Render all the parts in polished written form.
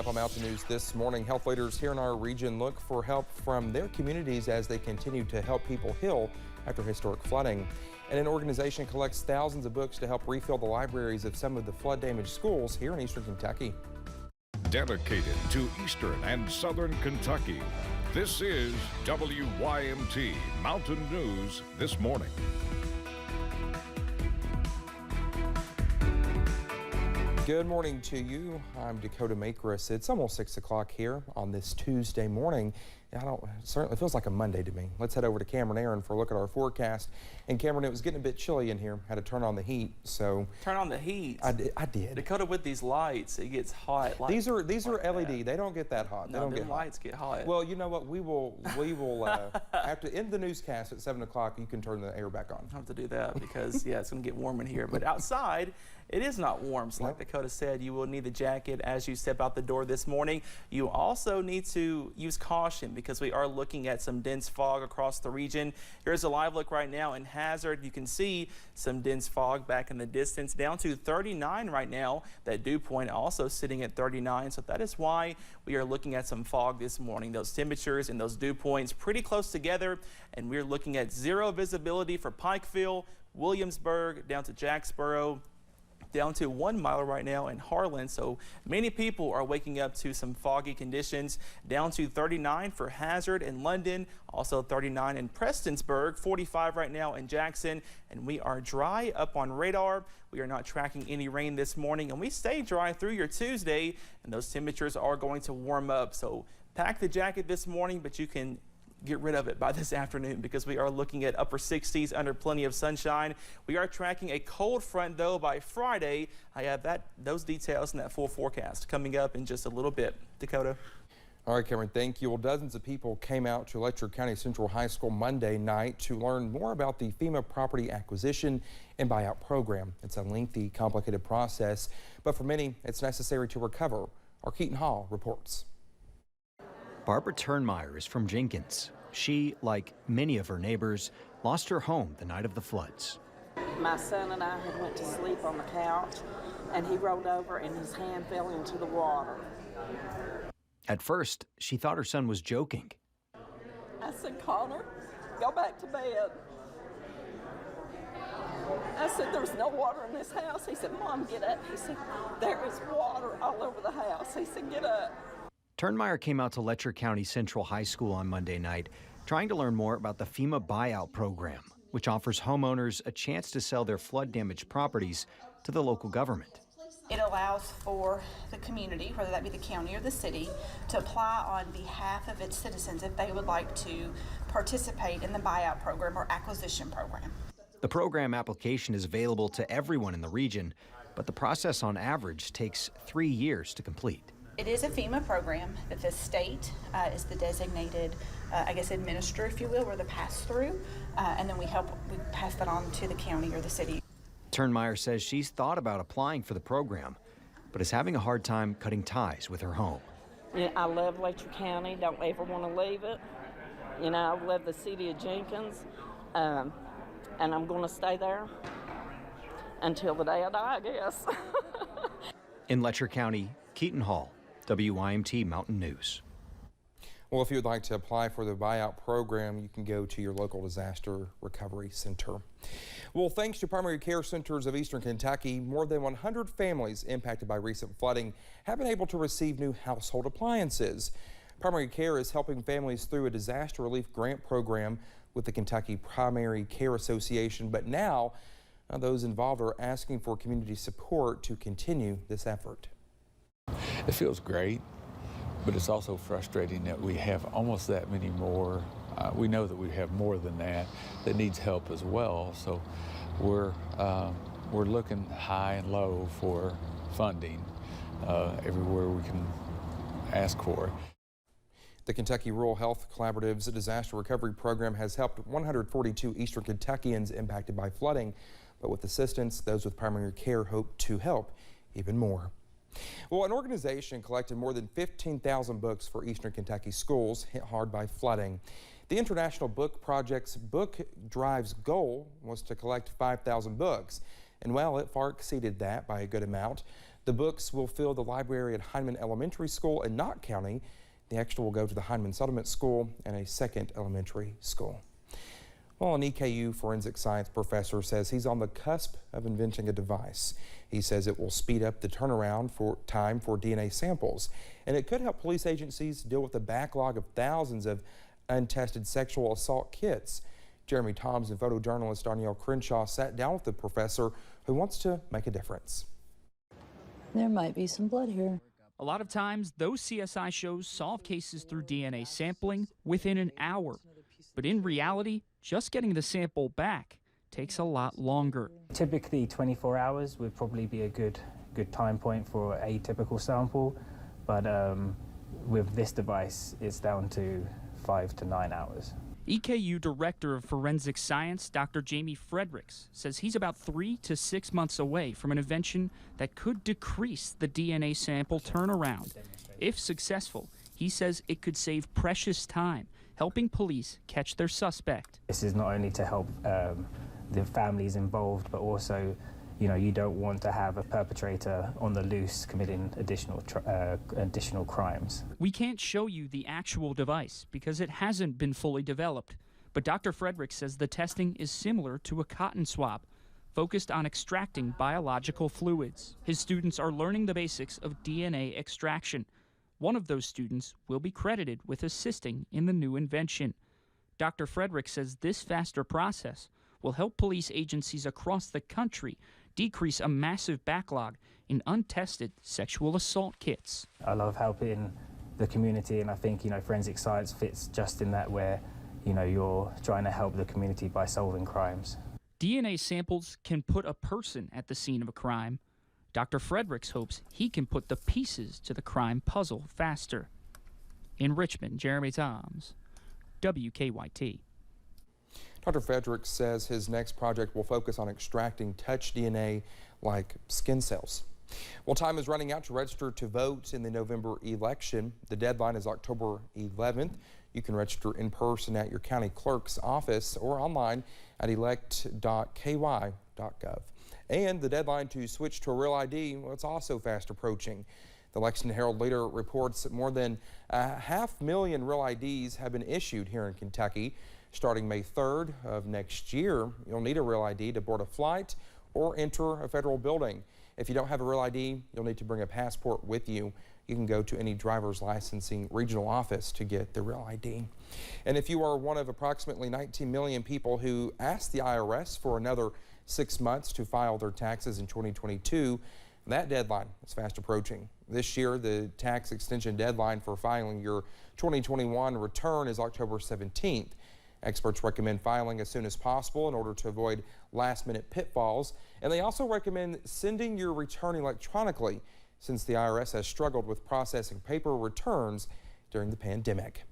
Up on Mountain News this morning, health leaders here in our region look for help from their communities as they continue to help people heal after historic flooding. And an organization collects thousands of books to help refill the libraries of some of the flood-damaged schools here in eastern Kentucky. Dedicated to eastern and southern Kentucky, this is WYMT Mountain News this morning. Good morning to you. I'm Dakota Makris. It's almost 6 o'clock here on this Tuesday morning. It certainly feels like a Monday to me. Let's head over to Cameron Aaron for a look at our forecast. And Cameron, it was getting a bit chilly in here. Had to turn on the heat. So turn on the heat. I did. Dakota, with these lights, it gets hot. These are LED. They don't get that hot. No, they don't get lights get hot. Well, you know what? We will after end the newscast at 7 o'clock. You can turn the air back on. I have to do that because yeah, it's going to get warm in here. But outside, it is not warm. So like Dakota said, you will need the jacket as you step out the door this morning. You also need to use caution because we are looking at some dense fog across the region. Here's a live look right now in Hazard. You can see some dense fog back in the distance, down to 39 right now. That dew point also sitting at 39. So that is why we are looking at some fog this morning. Those temperatures and those dew points pretty close together. And we're looking at zero visibility for Pikeville, Williamsburg, down to Jacksboro, down to 1 mile right now in Harlan. So many people are waking up to some foggy conditions. Down to 39 for Hazard and London, also 39 in Prestonsburg, 45 right now in Jackson. And we are dry up on radar. We are not tracking any rain this morning, and we stay dry through your Tuesday, and those temperatures are going to warm up. So pack the jacket this morning, but you can get rid of it by this afternoon because we are looking at upper 60s under plenty of sunshine. We are tracking a cold front though by Friday. I have those details in that full forecast coming up in just a little bit. Dakota. All right, Cameron, thank you. Well, dozens of people came out to Letcher County Central High School Monday night to learn more about the FEMA property acquisition and buyout program. It's a lengthy, complicated process, but for many, it's necessary to recover. Our Keaton Hall reports. Barbara Turnmeyer is from Jenkins. She, like many of her neighbors, lost her home the night of the floods. My son and I had went to sleep on the couch, and he rolled over and his hand fell into the water. At first, she thought her son was joking. I said, Connor, go back to bed. I said, there's no water in this house. He said, Mom, get up. He said, there is water all over the house. He said, get up. Turnmeyer came out to Letcher County Central High School on Monday night, trying to learn more about the FEMA buyout program, which offers homeowners a chance to sell their flood-damaged properties to the local government. It allows for the community, whether that be the county or the city, to apply on behalf of its citizens if they would like to participate in the buyout program or acquisition program. The program application is available to everyone in the region, but the process on average takes 3 years to complete. It is a FEMA program that the state is the designated, administrator, if you will, or the pass-through, and then we pass that on to the county or the city. Turnmeyer says she's thought about applying for the program, but is having a hard time cutting ties with her home. Yeah, I love Letcher County, don't ever want to leave it. You know, I love the city of Jenkins, and I'm going to stay there until the day I die, I guess. In Letcher County, Keaton Hall, WYMT Mountain News. Well, if you would like to apply for the buyout program, you can go to your local disaster recovery center. Well, thanks to Primary Care Centers of Eastern Kentucky, more than 100 families impacted by recent flooding have been able to receive new household appliances. Primary Care is helping families through a disaster relief grant program with the Kentucky Primary Care Association, but now those involved are asking for community support to continue this effort. It feels great, but it's also frustrating that we have almost that many more. We know that we have more than that needs help as well. So we're looking high and low for funding everywhere we can ask for it. The Kentucky Rural Health Collaborative's disaster recovery program has helped 142 Eastern Kentuckians impacted by flooding, but with assistance, those with primary care hope to help even more. Well, an organization collected more than 15,000 books for Eastern Kentucky schools hit hard by flooding. The International Book Project's Book Drive's goal was to collect 5,000 books, and well, it far exceeded that by a good amount. The books will fill the library at Heinemann Elementary School in Knott County. The extra will go to the Heinemann Settlement School and a second elementary school. Well, an EKU forensic science professor says he's on the cusp of inventing a device. He says it will speed up the turnaround time for DNA samples, and it could help police agencies deal with the backlog of thousands of untested sexual assault kits. Jeremy Toms and photojournalist Danielle Crenshaw sat down with the professor who wants to make a difference. There might be some blood here. A lot of times, those CSI shows solve cases through DNA sampling within an hour. But in reality, just getting the sample back takes a lot longer. Typically 24 hours would probably be a good time point for a typical sample, but with this device, it's down to 5 to 9 hours. EKU Director of Forensic Science, Dr. Jamie Fredericks, says he's about 3 to 6 months away from an invention that could decrease the DNA sample turnaround. If successful, he says it could save precious time, helping police catch their suspect. This is not only to help the families involved, but also, you don't want to have a perpetrator on the loose committing additional crimes. We can't show you the actual device because it hasn't been fully developed, but Dr. Fredericks says the testing is similar to a cotton swab, focused on extracting biological fluids. His students are learning the basics of DNA extraction. One of those students will be credited with assisting in the new invention. Dr. Fredericks says this faster process will help police agencies across the country decrease a massive backlog in untested sexual assault kits. I love helping the community, and I think, forensic science fits just in that where, you're trying to help the community by solving crimes. DNA samples can put a person at the scene of a crime. Dr. Fredericks hopes he can put the pieces to the crime puzzle faster. In Richmond, Jeremy Toms, WKYT. Dr. Fredericks says his next project will focus on extracting touch DNA like skin cells. Well, time is running out to register to vote in the November election. The deadline is October 11th. You can register in person at your county clerk's office or online at elect.ky.gov. And the deadline to switch to a real ID, well, it's also fast approaching. The Lexington Herald Leader reports that more than 500,000 real IDs have been issued here in Kentucky. Starting May 3rd of next year, you'll need a real ID to board a flight or enter a federal building. If you don't have a real ID, you'll need to bring a passport with you. You can go to any driver's licensing regional office to get the real ID. And if you are one of approximately 19 million people who asked the IRS for another 6 months to file their taxes in 2022, that deadline is fast approaching. This year, the tax extension deadline for filing your 2021 return is October 17th. Experts recommend filing as soon as possible in order to avoid last-minute pitfalls, and they also recommend sending your return electronically since the IRS has struggled with processing paper returns during the pandemic.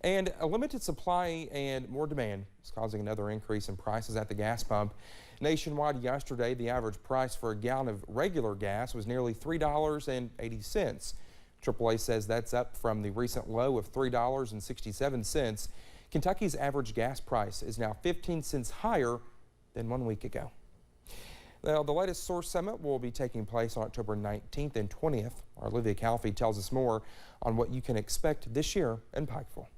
And a limited supply and more demand is causing another increase in prices at the gas pump. Nationwide yesterday, the average price for a gallon of regular gas was nearly $3.80. AAA says that's up from the recent low of $3.67. Kentucky's average gas price is now 15 cents higher than 1 week ago. Now, the latest Source Summit will be taking place on October 19th and 20th. Our Olivia Calfee tells us more on what you can expect this year in Pikeville.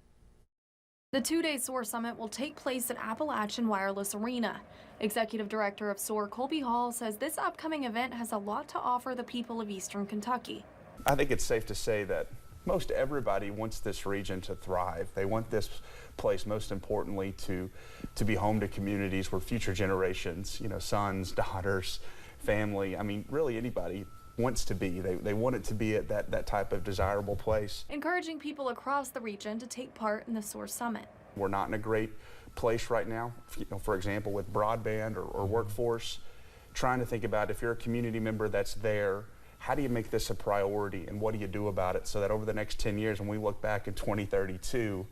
The two-day SOAR Summit will take place at Appalachian Wireless Arena. Executive Director of SOAR, Colby Hall, says this upcoming event has a lot to offer the people of Eastern Kentucky. I think it's safe to say that most everybody wants this region to thrive. They want this place, most importantly, to be home to communities where future generations, sons, daughters, family, really anybody wants to be. They want it to be at that type of desirable place. Encouraging people across the region to take part in the SOAR Summit. We're not in a great place right now, for example, with broadband or workforce. Trying to think about if you're a community member that's there, how do you make this a priority and what do you do about it so that over the next 10 years when we look back in 2032,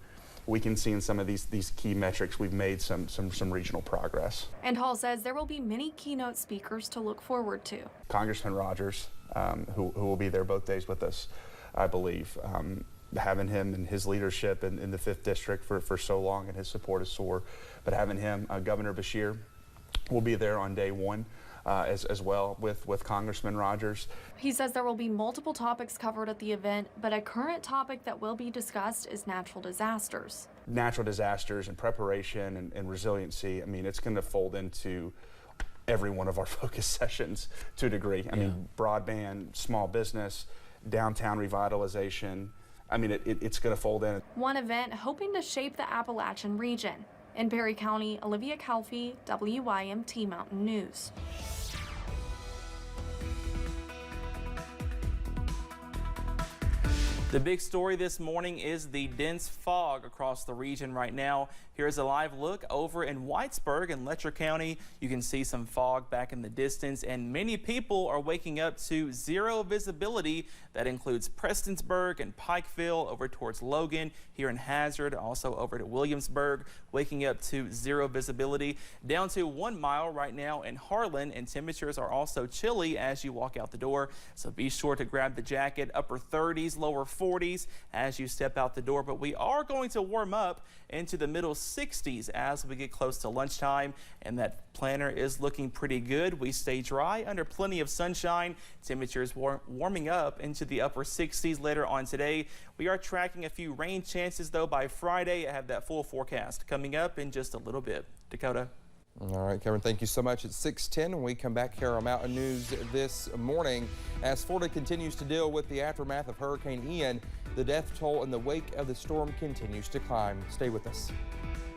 we can see in some of these key metrics we've made some regional progress. And Hall says there will be many keynote speakers to look forward to. Congressman Rogers, who will be there both days with us, I believe. Having him and his leadership in the 5th District for so long and his support of SOAR, but having him, Governor Beshear, will be there on day one. as well with Congressman Rogers. He says there will be multiple topics covered at the event, but a current topic that will be discussed is natural disasters. Natural disasters and preparation and resiliency, I mean, it's going to fold into every one of our focus sessions to a degree. I mean, broadband, small business, downtown revitalization. I mean, it's going to fold in. One event hoping to shape the Appalachian region. In Perry County, Olivia Calfee, WYMT Mountain News. The big story this morning is the dense fog across the region right now. Here's a live look over in Whitesburg in Letcher County. You can see some fog back in the distance, and many people are waking up to zero visibility. That includes Prestonsburg and Pikeville over towards Logan, here in Hazard, also over to Williamsburg, waking up to zero visibility. Down to 1 mile right now in Harlan, and temperatures are also chilly as you walk out the door. So be sure to grab the jacket. Upper 30s, lower 40s as you step out the door. But we are going to warm up into the middle 60s as we get close to lunchtime, and that planner is looking pretty good. We stay dry under plenty of sunshine. Temperatures warming up into the upper 60s later on today. We are tracking a few rain chances though by Friday. I have that full forecast coming up in just a little bit. Dakota. All right, Cameron, thank you so much. It's 6:10 when we come back here on Mountain News this morning. As Florida continues to deal with the aftermath of Hurricane Ian, the death toll in the wake of the storm continues to climb. Stay with us.